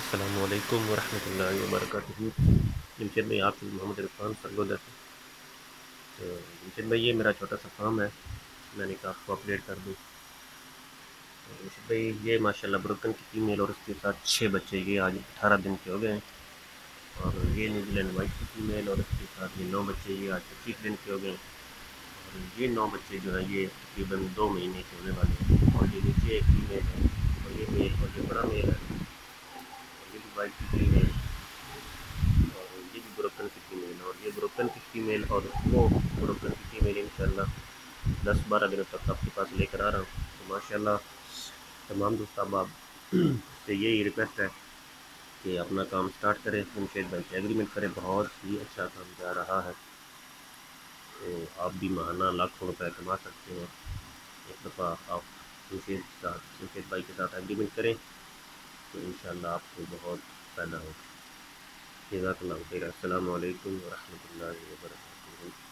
السلام علیکم ورحمۃ اللہ وبرکاتہ۔ جمشید بھائی، آپ سے محمد عرفان سرگودا سے۔ تو جمشید بھائی، یہ میرا چھوٹا سا فارم ہے، میں نے کہا آپ کو اپڈیٹ کر دوں۔ تو جمشید بھائی، یہ ماشاء اللہ بروکن کی فیمیل اور اس کے ساتھ 6 بچے، یہ آج 18 دن کے ہو گئے ہیں۔ اور یہ نیوزی لینڈ وائٹ کی فیمیل اور اس کے ساتھ یہ 9 بچے، یہ آج 25 دن کے ہو گئے ہیں۔ اور یہ 9 بچے جو ہیں یہ تقریباً 2 مہینے کے ہونے والے ہیں۔ اور یہ نیچے ایک فیمیل ہے، اور یہ میل، اور یہ بڑا میل ہے، اور یہ بھی وائٹ کی فیمیل، اور یہ بھی بروکن کی فیمیل، اور یہ بروکن کی فیمیل اور وہ بروکن کی فیمیل انشاءاللہ 10-12 دنوں تک آپ کے پاس لے کر آ رہا ہوں۔ تو ماشاءاللہ تمام دوست احباب سے یہی ریکویسٹ ہے کہ اپنا کام سٹارٹ کریں، جمشید بھائی سے ایگریمنٹ کریں، بہت ہی اچھا کام جا رہا ہے۔ تو آپ بھی ماہانہ لاکھوں روپے کما سکتے ہیں۔ ایک دفعہ آپ جمشید بھائی کے ساتھ ایگریمنٹ کریں تو انشاءاللہ آپ کو بہت فائدہ ہوگا۔ جزاک اللہ خیر۔ السلام علیکم ورحمۃ اللہ وبرکاتہ۔